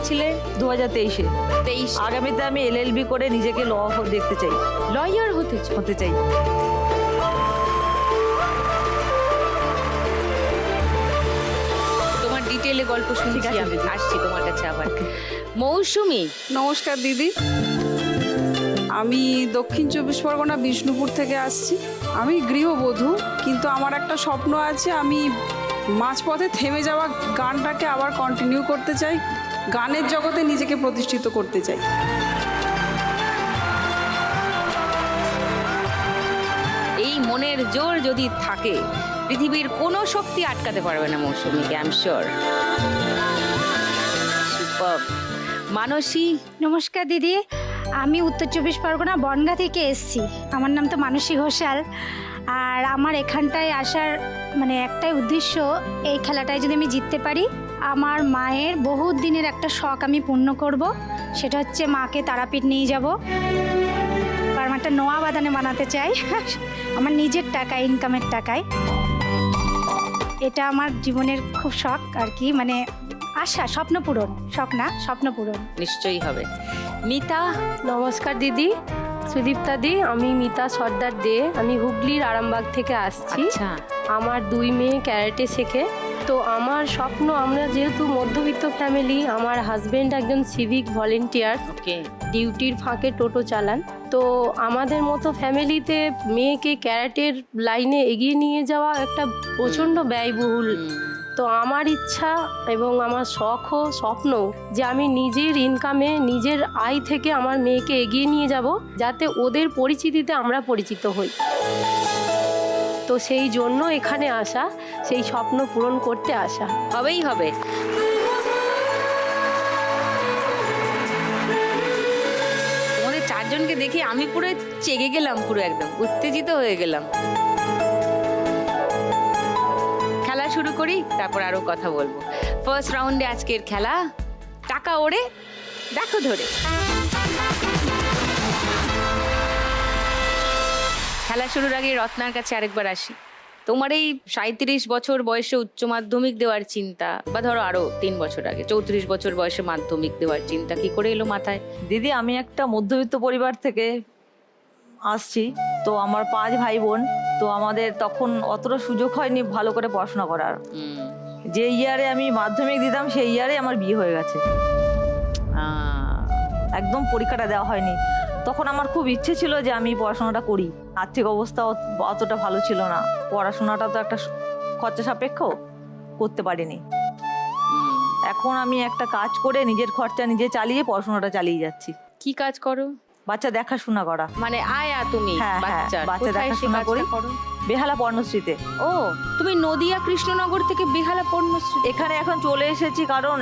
করেছিলে? 2023-এ। 23 আগামীতে আমি LLB করে নিজেকে দেখতে চাই, লয়ার হতে চাই। তোমার ডিটেইলে গল্প শুনছি আমি, আসছি তোমার কাছে আবার। মৌসুমী, নমস্কার দিদি, আমি দক্ষিণ 24 পরগনা বিষ্ণুপুর থেকে আসছি। আমি গৃহবধূ, কিন্তু আমার একটা স্বপ্ন আছে, আমি মাঝপথে থেমে যাওয়া গানটাকে আবার কন্টিনিউ করতে চাই, গানের জগতে নিজেকে প্রতিষ্ঠিত করতে চাই। এই মনের জোর যদি থাকে, পৃথিবীর কোনো শক্তি আটকাতে পারবে না মৌসুমীকে, আই এম শিওর। সুপারব। মানসী, নমস্কার দিদি, আমি উত্তর 24 পরগনা বনগাঁ থেকে এসেছি। আমার নাম তো মানসী ঘোষাল। আর আমার এখানটায় আসার মানে একটাই উদ্দেশ্য, এই খেলাটায় যদি আমি জিততে পারি, আমার মায়ের বহু দিনের একটা শখ আমি পূর্ণ করব। সেটা হচ্ছে মাকে তারাপীঠ নিয়ে যাব, আর একটা নোয়া বাদানে বানাতে চাই আমার নিজের টাকায়, ইনকামের টাকায়। এটা আমার জীবনের খুব শখ আর কি, মানে আশা, স্বপ্ন পূরণ, শখ না, স্বপ্ন পূরণ নিশ্চয়ই হবে। মিতা, নমস্কার দিদি, সুদীপ্তা দি, আমি মিতা সর্দার দে, আমি হুগলির আরামবাগ থেকে আসছি। আচ্ছা, আমার 2 মেয়ে ক্যারাটে শেখে। তো আমার স্বপ্ন, আমরা যেহেতু মধ্যবিত্ত ফ্যামিলি, আমার হাজবেন্ড একজন সিভিক ভলেন্টিয়ার, ওকে, ডিউটির ফাঁকে টোটো চালান। তো আমাদের মতো ফ্যামিলিতে মেয়েকে ক্যারাটের লাইনে এগিয়ে নিয়ে যাওয়া একটা প্রচণ্ড ব্যয়বহুল। তো আমার ইচ্ছা এবং আমার শখও স্বপ্ন যে আমি নিজের ইনকামে, নিজের আয় থেকে আমার মেয়েকে এগিয়ে নিয়ে যাব, যাতে ওদের পরিচিতিতে আমরা পরিচিত হই। তো সেই জন্য এখানে আসা, সেই স্বপ্ন পূরণ করতে আসা। হবেই হবে। তোমাদের চারজনকে দেখে আমি পুরো চেগে গেলাম, পুরো একদম উত্তেজিত হয়ে গেলাম। খেলা শুরু করি, তারপর আরো কথা বলবো। ফার্স্ট রাউন্ডে আজকের খেলা, টাকা ওড়ে দেখো ধরে। খেলা শুরুর আগে রত্নার কাছে আরেকবার আসি। তোমার এই 37 বছর বয়সে উচ্চ মাধ্যমিক দেওয়ার চিন্তা, বা ধরো আরো 3 বছর আগে 34 বছর বয়সে মাধ্যমিক দেওয়ার চিন্তা কি করে এলো মাথায়? দিদি, আমি একটা মধ্যবিত্ত পরিবার থেকে আসছি। তো আমার 5 ভাই বোন। তো আমাদের তখন অতটা সুযোগ হয়নি ভালো করে পড়াশোনা করার। যে ইয়ারে আমি মাধ্যমিক দিতাম, সেই ইয়ারে আমার বিয়ে হয়ে গেছে। একদম পরীক্ষাটা দেওয়া হয়নি। তখন আমার খুব ইচ্ছে ছিল যে আমি পড়াশোনাটা করি। আর্থিক অবস্থা অতটা ভালো ছিল না, পড়াশোনাটা তো একটা খরচা সাপেক্ষ, করতে পারিনি। এখন আমি একটা কাজ করে নিজের খরচা নিজে চালিয়ে পড়াশোনাটা চালিয়ে যাচ্ছি। কি কাজ করো? বাচ্চা দেখাশোনা করা। মানে আয়া তুমি? হ্যাঁ, বাচ্চা দেখাশোনা করি বেহালা পর্ণশ্রীতে। ও, তুমি নদিয়া কৃষ্ণনগর থেকে বেহালা পর্ণশ্রী এখানে এখন চলে এসেছি, কারণ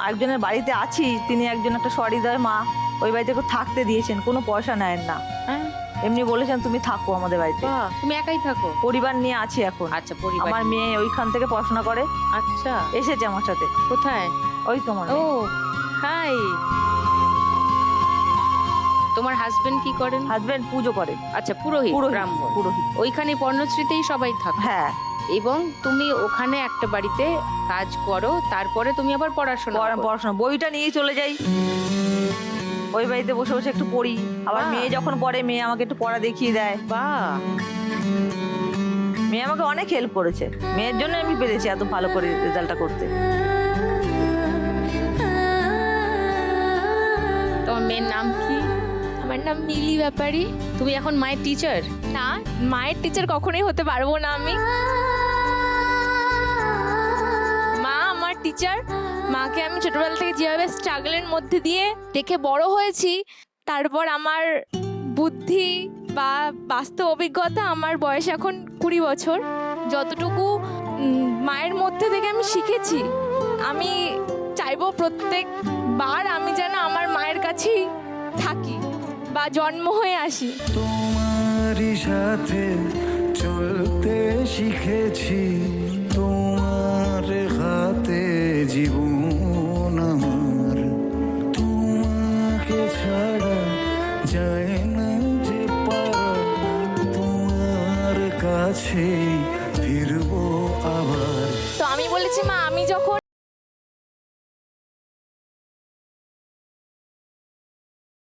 একজনের বাড়িতে আছি, তিনি একজন একটা সহৃদয় মা, ওই বাড়িতে থাকতে দিয়েছেন, কোনো পয়সা নেন না। হ্যাঁ, এমনি বলেছেন তুমি থাকো আমাদের বাড়িতে। তুমি একাই থাকো? পরিবার নিয়ে আছি এখন। আচ্ছা, পরিবার। আমার মেয়ে ওইখান থেকে পড়াশোনা করে। আচ্ছা, এসেছে আমার সাথে। কোথায়? ওই তোমার। ও, হাই। তোমার হাজবেন্ড কি করেন? হাজবেন্ড পুজো করে। আচ্ছা, পুরোহিত, ব্রাহ্মণ। পুরোহিত। ওইখানে পর্ণশ্রীতেই সবাই থাকে? হ্যাঁ। এবং তুমি ওখানে একটা বাড়িতে কাজ করো, তারপরে তুমি আবার পড়াশোনা? বইটা নিয়ে চলে যাই, ওই বাড়িতে বসে বসে একটু পড়ি। আবার মেয়ে যখন পড়ে, মেয়ে আমাকে একটু পড়া দেখিয়ে দেয়। বাহ, মেয়ে আমাকে অনেক হেল্প করেছে। মেয়ের জন্য আমি পেরেছি এত ভালো করে রেজাল্টটা করতে। তোমার মেয়ের নাম কি? আমার নাম মিলি ব্যাপারী। তুমি এখন মায়ের টিচার? না, মায়ের টিচার কখনোই হতে পারবো না আমি। মা আমার টিচার। মাকে আমি ছোটবেলা থেকে যেভাবে স্ট্রাগলের মধ্যে দিয়ে দেখে বড় হয়েছি, তারপর আমার বুদ্ধি বা বাস্তব অভিজ্ঞতা, আমার বয়স এখন 20 বছর, যতটুকু মায়ের মধ্যে থেকে আমি শিখেছি, আমি চাইবো প্রত্যেকবার আমি যেন আমার মায়ের কাছেই থাকি বা জন্ম হয়ে আসি। তোমারই সাথে চলতে শিখেছি, তোমার হাতে জীবন আমার, তোমাকে ছাড়া যায় না যে পারা, তোমার কাছে ফিরবো আবার। তো আমি বলেছি, মা আমি যখন